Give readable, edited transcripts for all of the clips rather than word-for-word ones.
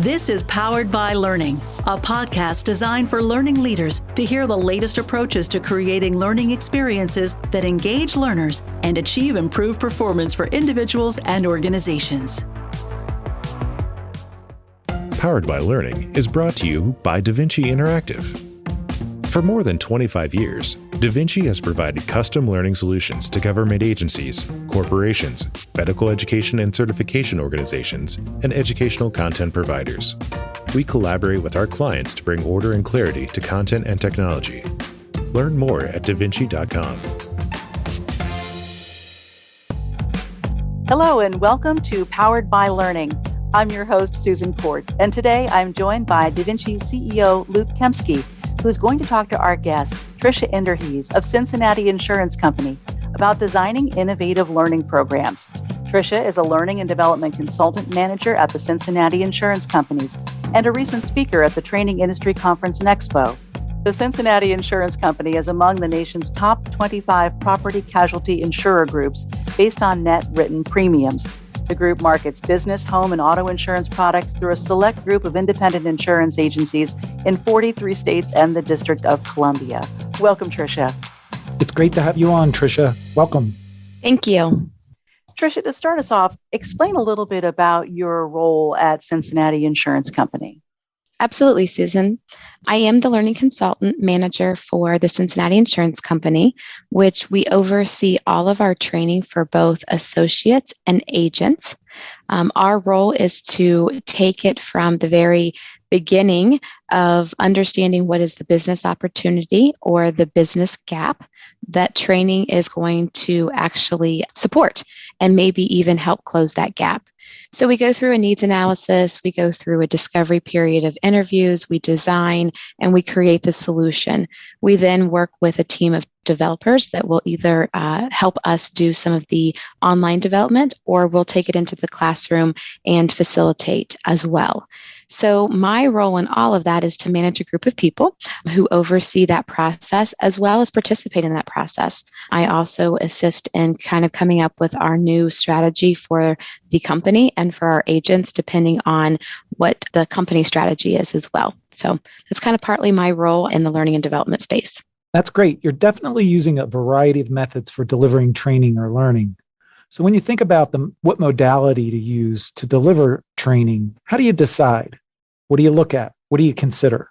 This is Powered by Learning, a podcast designed for learning leaders to hear the latest approaches to creating learning experiences that engage learners and achieve improved performance for individuals and organizations. Powered by Learning is brought to you by DaVinci Interactive. For more than 25 years, DaVinci has provided custom learning solutions to government agencies, corporations, medical education and certification organizations, and educational content providers. We collaborate with our clients to bring order and clarity to content and technology. Learn more at davinci.com. Hello and welcome to Powered by Learning. I'm your host, Susan Port, and today I'm joined by DaVinci CEO Luke Kempski, who's going to talk to our guest, Tricia Inderhees of Cincinnati Insurance Company, about designing innovative learning programs. Tricia is a learning and development consultant manager at the Cincinnati Insurance Companies and a recent speaker at the Training Industry Conference and Expo. The Cincinnati Insurance Company is among the nation's top 25 property casualty insurer groups based on net written premiums. The group markets business, home, and auto insurance products through a select group of independent insurance agencies in 43 states and the District of Columbia. Welcome, Tricia. It's great to have you on, Tricia. Welcome. Thank you. Tricia, to start us off, explain a little bit about your role at Cincinnati Insurance Company. Absolutely, Susan. I am the learning consultant manager for the Cincinnati Insurance Company, which we oversee all of our training for both associates and agents. Our role is to take it from the very beginning of understanding what is the business opportunity or the business gap that training is going to actually support and maybe even help close that gap. So we go through a needs analysis, we go through a discovery period of interviews, we design, and we create the solution. We then work with a team of developers that will either help us do some of the online development, or we'll take it into the classroom and facilitate as well. So my role in all of that is to manage a group of people who oversee that process as well as participate in that process. I also assist in kind of coming up with our new strategy for the company and for our agents, depending on what the company strategy is as well. So that's kind of partly my role in the learning and development space. That's great. You're definitely using a variety of methods for delivering training or learning. So when you think about what modality to use to deliver training, how do you decide? What do you look at? What do you consider?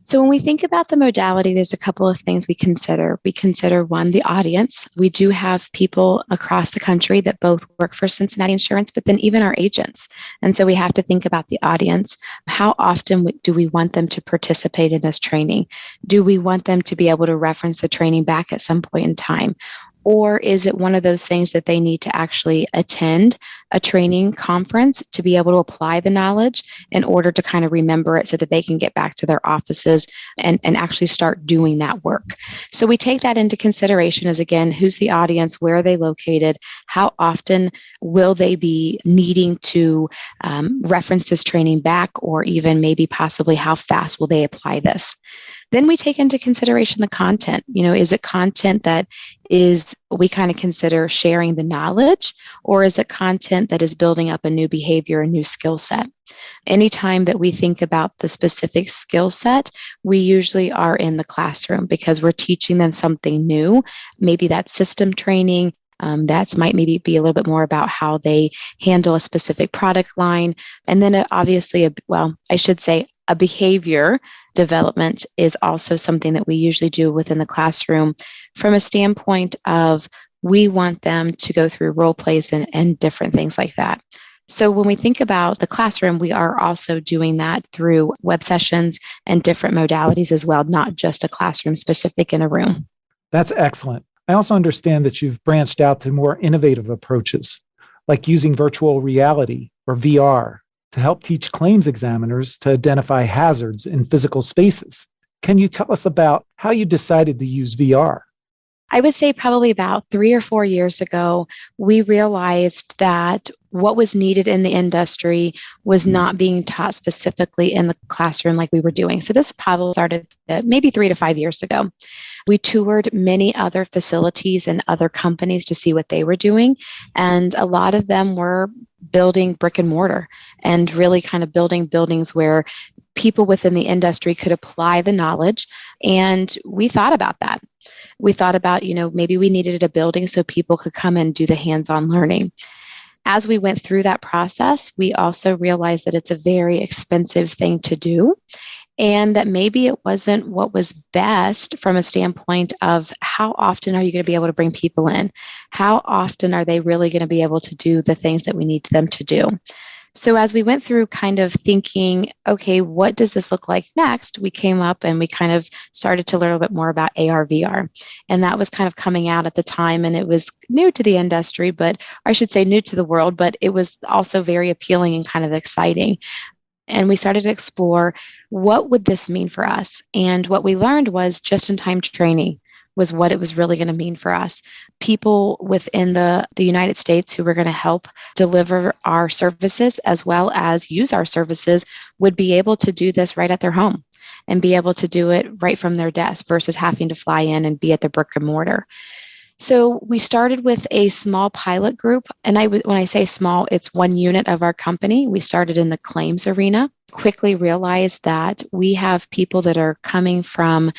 So when we think about the modality, there's a couple of things we consider. We consider, one, the audience. We do have people across the country that both work for Cincinnati Insurance, but then even our agents. And so we have to think about the audience. How often do we want them to participate in this training? Do we want them to be able to reference the training back at some point in time? Or is it one of those things that they need to actually attend a training conference to be able to apply the knowledge in order to kind of remember it so that they can get back to their offices and actually start doing that work? So we take that into consideration as, again, who's the audience, where are they located, how often will they be needing to reference this training back, or even maybe possibly how fast will they apply this? Then we take into consideration the content. Is it content that we kind of consider sharing the knowledge, or is it content that is building up a new behavior, a new skill set? Anytime that we think about the specific skill set, we usually are in the classroom because we're teaching them something new. Maybe that's system training. That might maybe be a little bit more about how they handle a specific product line. And then obviously, a behavior development is also something that we usually do within the classroom from a standpoint of we want them to go through role plays and different things like that. So when we think about the classroom, we are also doing that through web sessions and different modalities as well, not just a classroom specific in a room. That's excellent. I also understand that you've branched out to more innovative approaches, like using virtual reality or VR to help teach claims examiners to identify hazards in physical spaces. Can you tell us about how you decided to use VR? I would say probably about 3 or 4 years ago, we realized that what was needed in the industry was not being taught specifically in the classroom like we were doing. So this probably started maybe 3 to 5 years ago. We toured many other facilities and other companies to see what they were doing. And a lot of them were building brick and mortar and really kind of building buildings where people within the industry could apply the knowledge. And we thought about that. We thought about, maybe we needed a building so people could come and do the hands-on learning. As we went through that process, we also realized that it's a very expensive thing to do, and that maybe it wasn't what was best from a standpoint of how often are you going to be able to bring people in? How often are they really going to be able to do the things that we need them to do? So as we went through kind of thinking, okay, what does this look like next? We came up and we kind of started to learn a little bit more about AR, VR. And that was kind of coming out at the time, and it was new to the industry, but I should say new to the world, but it was also very appealing and kind of exciting. And we started to explore what would this mean for us? And what we learned was just-in-time training was what it was really going to mean for us. People within the United States who were going to help deliver our services as well as use our services would be able to do this right at their home and be able to do it right from their desk versus having to fly in and be at the brick and mortar. So we started with a small pilot group. And when I say small, it's one unit of our company. We started in the claims arena, quickly realized that we have people that are coming from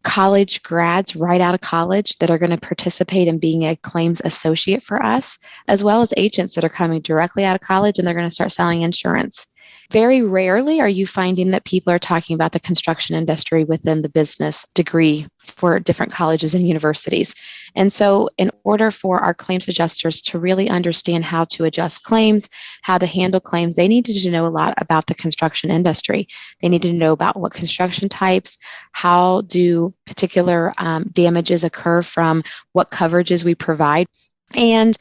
college grads right out of college that are going to participate in being a claims associate for us, as well as agents that are coming directly out of college and they're going to start selling insurance. Very rarely are you finding that people are talking about the construction industry within the business degree for different colleges and universities. And so in order for our claims adjusters to really understand how to adjust claims, how to handle claims, they needed to know a lot about the construction industry. They needed to know about what construction types, how do particular damages occur from what coverages we provide. And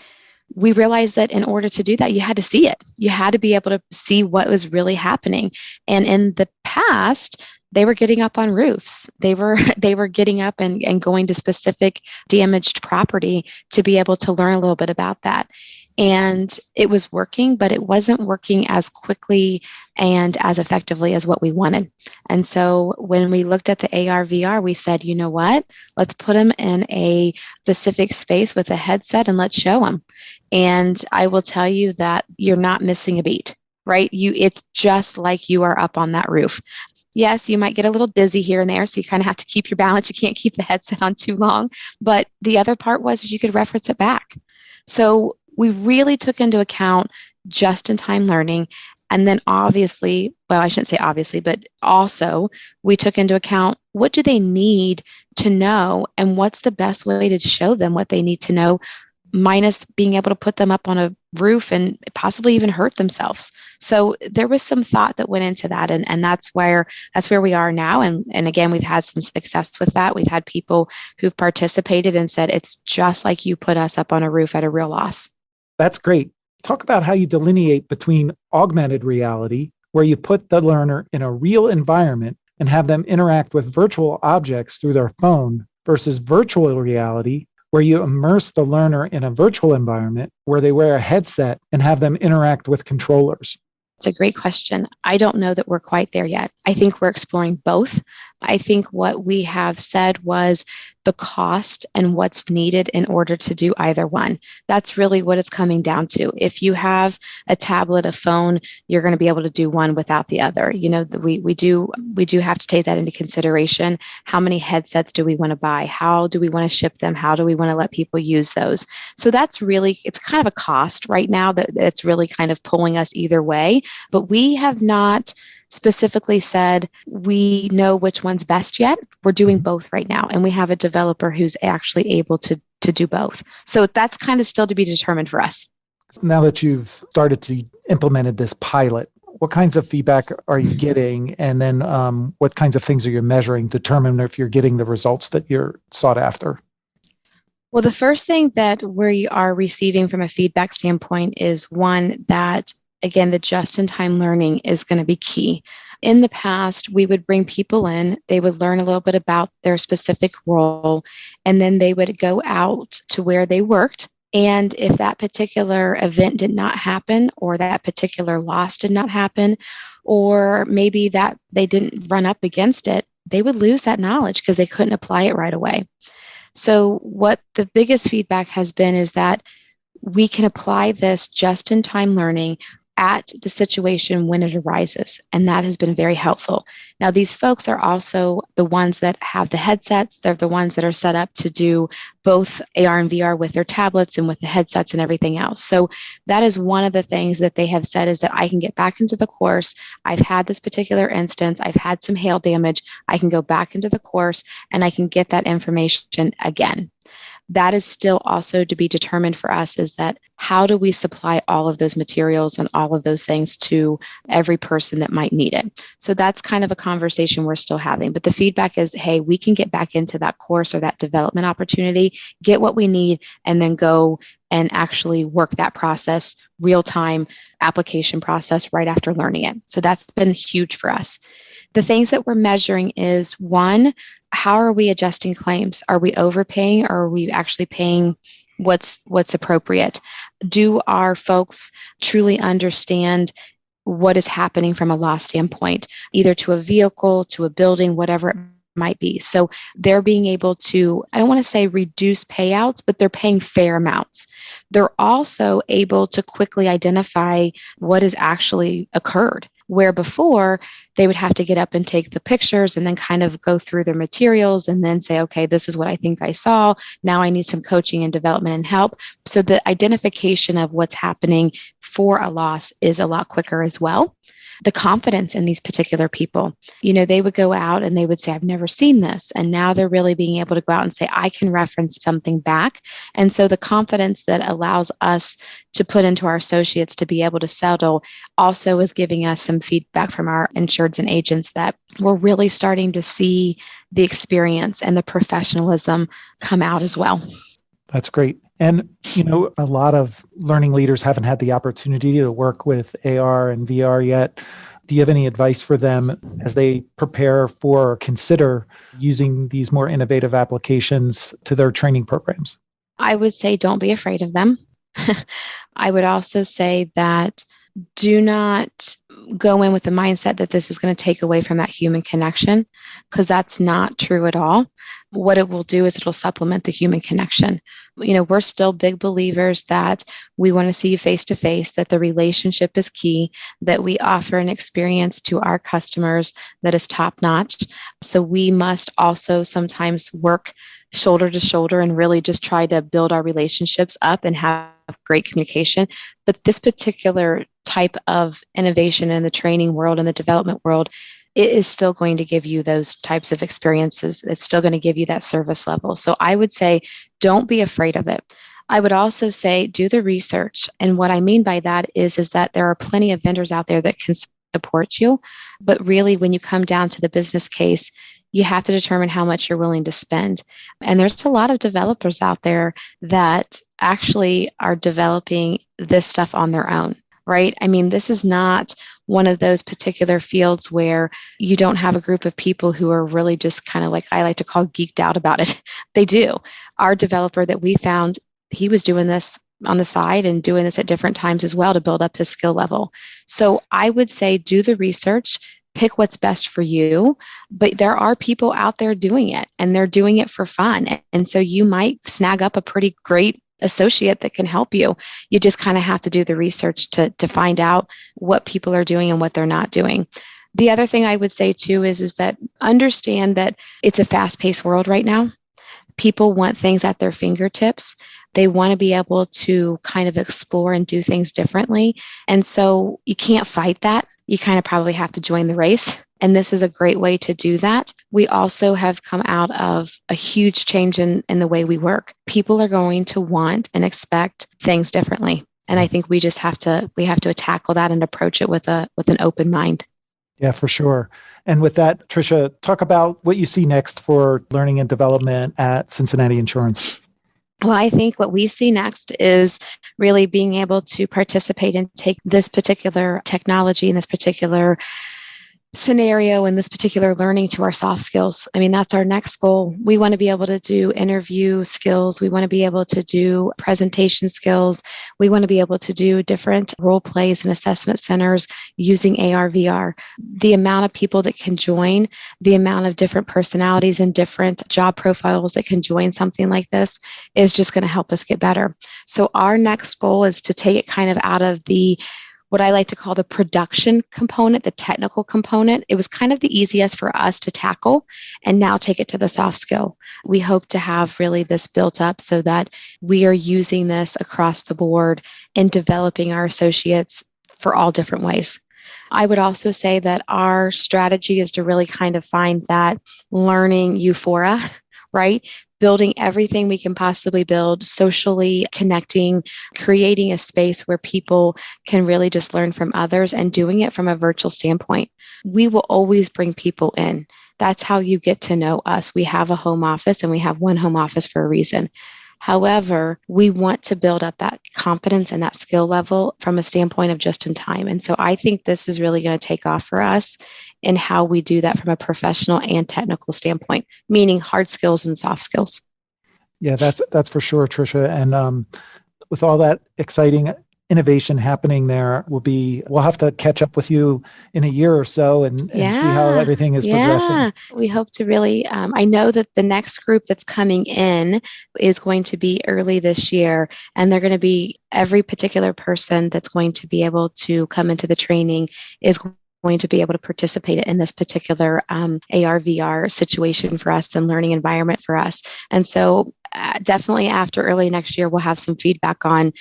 we realized that in order to do that, you had to see it. You had to be able to see what was really happening. And in the past, they were getting up on roofs. They were getting up and going to specific damaged property to be able to learn a little bit about that. And it was working, but it wasn't working as quickly and as effectively as what we wanted. And so when we looked at the AR, VR, we said, you know what? Let's put them in a specific space with a headset and let's show them. And I will tell you that you're not missing a beat, right? It's just like you are up on that roof. Yes, you might get a little dizzy here and there, so you kind of have to keep your balance. You can't keep the headset on too long. But the other part was you could reference it back. So we really took into account just-in-time learning. And then obviously, well, I shouldn't say obviously, but also we took into account what do they need to know and what's the best way to show them what they need to know, minus being able to put them up on a roof and possibly even hurt themselves. So there was some thought that went into that. And that's where we are now. And again, we've had some success with that. We've had people who've participated and said, it's just like you put us up on a roof at a real loss. That's great. Talk about how you delineate between augmented reality, where you put the learner in a real environment and have them interact with virtual objects through their phone, versus virtual reality, where you immerse the learner in a virtual environment where they wear a headset and have them interact with controllers. It's a great question. I don't know that we're quite there yet. I think we're exploring both. I think what we have said was the cost and what's needed in order to do either one. That's really what it's coming down to. If you have a tablet, a phone, you're going to be able to do one without the other. You know, we do have to take that into consideration. How many headsets do we want to buy? How do we want to ship them? How do we want to let people use those? So that's really, it's kind of a cost right now that's really kind of pulling us either way. But we have not specifically said we know which one's best yet. We're doing both right now. And we have a developer who's actually able to do both. So that's kind of still to be determined for us. Now that you've started to implemented this pilot, what kinds of feedback are you getting? And then what kinds of things are you measuring to determine if you're getting the results that you're sought after? Well, the first thing that we are receiving from a feedback standpoint is one, that again, the just-in-time learning is going to be key. In the past, we would bring people in, they would learn a little bit about their specific role, and then they would go out to where they worked. And if that particular event did not happen, or that particular loss did not happen, or maybe that they didn't run up against it, they would lose that knowledge because they couldn't apply it right away. So what the biggest feedback has been is that we can apply this just-in-time learning at the situation when it arises. And that has been very helpful. Now, these folks are also the ones that have the headsets. They're the ones that are set up to do both AR and VR with their tablets and with the headsets and everything else. So that is one of the things that they have said, is that I can get back into the course. I've had this particular instance. I've had some hail damage. I can go back into the course and I can get that information again. That is still also to be determined for us, is that how do we supply all of those materials and all of those things to every person that might need it? So that's kind of a conversation we're still having. But the feedback is, hey, we can get back into that course or that development opportunity, get what we need, and then go and actually work that process, real-time application process right after learning it. So that's been huge for us. The things that we're measuring is, one, how are we adjusting claims? Are we overpaying, or are we actually paying what's appropriate? Do our folks truly understand what is happening from a loss standpoint, either to a vehicle, to a building, whatever it might be? So they're being able to, I don't want to say reduce payouts, but they're paying fair amounts. They're also able to quickly identify what has actually occurred, where before they would have to get up and take the pictures and then kind of go through their materials and then say, okay, this is what I think I saw. Now I need some coaching and development and help. So the identification of what's happening for a loss is a lot quicker as well. The confidence in these particular people, they would go out and they would say, I've never seen this. And now they're really being able to go out and say, I can reference something back. And so the confidence that allows us to put into our associates to be able to settle also is giving us some feedback from our insureds and agents that we're really starting to see the experience and the professionalism come out as well. That's great. And, a lot of learning leaders haven't had the opportunity to work with AR and VR yet. Do you have any advice for them as they prepare for or consider using these more innovative applications to their training programs? I would say don't be afraid of them. I would also say that do not go in with the mindset that this is going to take away from that human connection, because that's not true at all. What it will do is it'll supplement the human connection. We're still big believers that we want to see you face to face, that the relationship is key, that we offer an experience to our customers that is top notch. So we must also sometimes work shoulder to shoulder and really just try to build our relationships up and have great communication. But this particular type of innovation in the training world and the development world, it is still going to give you those types of experiences. It's still going to give you that service level. So I would say, don't be afraid of it. I would also say, do the research. And what I mean by that is that there are plenty of vendors out there that can support you. But really, when you come down to the business case, you have to determine how much you're willing to spend. And there's a lot of developers out there that actually are developing this stuff on their own, right? I mean, this is not one of those particular fields where you don't have a group of people who are really just kind of like, I like to call geeked out about it. They do. Our developer that we found, he was doing this on the side and doing this at different times as well to build up his skill level. So I would say do the research, pick what's best for you, but there are people out there doing it and they're doing it for fun. And so you might snag up a pretty great associate that can help you. You just kind of have to do the research to find out what people are doing and what they're not doing. The other thing I would say too is that understand that it's a fast-paced world right now. People want things at their fingertips. They want to be able to kind of explore and do things differently. And so you can't fight that. You kind of probably have to join the race. And this is a great way to do that. We also have come out of a huge change in the way we work. People are going to want and expect things differently. And I think we just have to tackle that and approach it with an open mind. Yeah, for sure. And with that, Tricia, talk about what you see next for learning and development at Cincinnati Insurance. Well, I think what we see next is really being able to participate and take this particular technology and this particular scenario and this particular learning to our soft skills. I mean, that's our next goal. We want to be able to do interview skills. We want to be able to do presentation skills. We want to be able to do different role plays and assessment centers using AR, VR. The amount of people that can join, the amount of different personalities and different job profiles that can join something like this is just going to help us get better. So our next goal is to take it kind of out of what I like to call the production component, the technical component. It was kind of the easiest for us to tackle and now take it to the soft skill. We hope to have really this built up so that we are using this across the board in developing our associates for all different ways. I would also say that our strategy is to really kind of find that learning euphoria, right? Building everything we can possibly build, socially connecting, creating a space where people can really just learn from others and doing it from a virtual standpoint. We will always bring people in. That's how you get to know us. We have a home office and we have one home office for a reason. However, we want to build up that confidence and that skill level from a standpoint of just in time. And so I think this is really going to take off for us in how we do that from a professional and technical standpoint, meaning hard skills and soft skills. Yeah, that's for sure, Tricia. And with all that exciting innovation happening there, we'll have to catch up with you in a year or so and see how everything is progressing. We hope to really, I know that the next group that's coming in is going to be early this year, and they're going to be every particular person that's going to be able to come into the training is going to be able to participate in this particular AR, VR situation for us and learning environment for us. And so definitely after early next year, we'll have some feedback on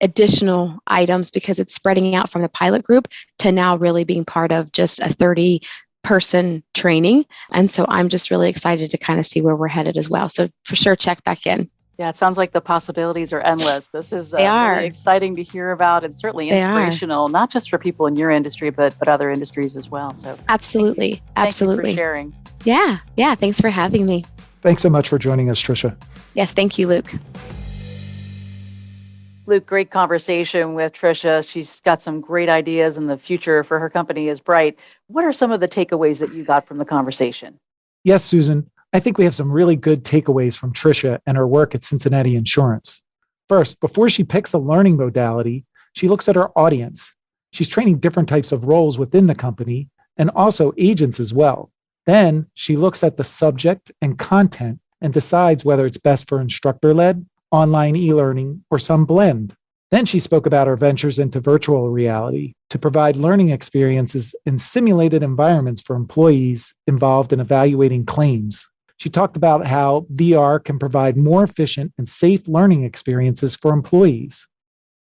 additional items because it's spreading out from the pilot group to now really being part of just a 30-person training. And so I'm just really excited to kind of see where we're headed as well. So for sure, check back in. Yeah, it sounds like the possibilities are endless. This is really exciting to hear about and certainly inspirational, not just for people in your industry, but other industries as well. So absolutely. Thank you for sharing. Yeah. Thanks for having me. Thanks so much for joining us, Tricia. Yes, thank you, Luke. Luke, great conversation with Tricia. She's got some great ideas and the future for her company is bright. What are some of the takeaways that you got from the conversation? Yes, Susan. I think we have some really good takeaways from Tricia and her work at Cincinnati Insurance. First, before she picks a learning modality, she looks at her audience. She's training different types of roles within the company and also agents as well. Then she looks at the subject and content and decides whether it's best for instructor-led, online e-learning, or some blend. Then she spoke about her ventures into virtual reality to provide learning experiences in simulated environments for employees involved in evaluating claims. She talked about how VR can provide more efficient and safe learning experiences for employees.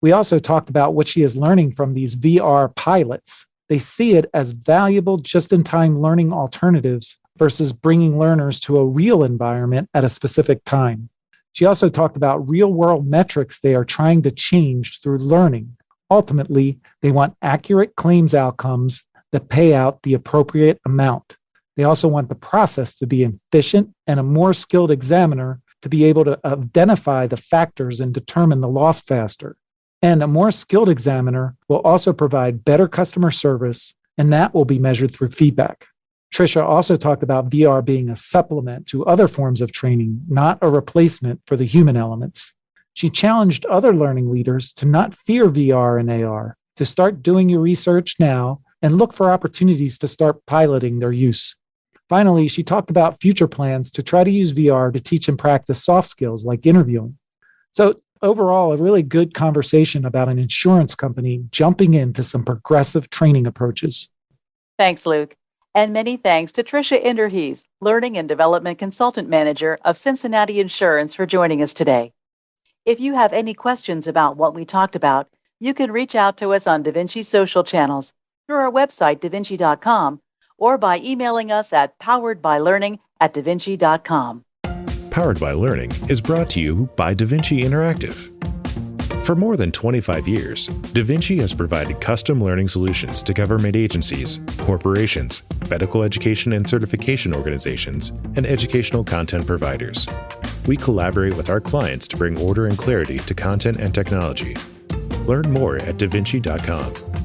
We also talked about what she is learning from these VR pilots. They see it as valuable just-in-time learning alternatives versus bringing learners to a real environment at a specific time. She also talked about real-world metrics they are trying to change through learning. Ultimately, they want accurate claims outcomes that pay out the appropriate amount. They also want the process to be efficient and a more skilled examiner to be able to identify the factors and determine the loss faster. And a more skilled examiner will also provide better customer service, and that will be measured through feedback. Tricia also talked about VR being a supplement to other forms of training, not a replacement for the human elements. She challenged other learning leaders to not fear VR and AR, to start doing your research now and look for opportunities to start piloting their use. Finally, she talked about future plans to try to use VR to teach and practice soft skills like interviewing. So overall, a really good conversation about an insurance company jumping into some progressive training approaches. Thanks, Luke. And many thanks to Tricia Inderhees, Learning and Development Consultant Manager of Cincinnati Insurance, for joining us today. If you have any questions about what we talked about, you can reach out to us on DaVinci social channels, through our website, davinci.com, or by emailing us at poweredbylearning@davinci.com. Powered by Learning is brought to you by DaVinci Interactive. For more than 25 years, DaVinci has provided custom learning solutions to government agencies, corporations, medical education and certification organizations, and educational content providers. we collaborate with our clients to bring order and clarity to content and technology. Learn more at davinci.com.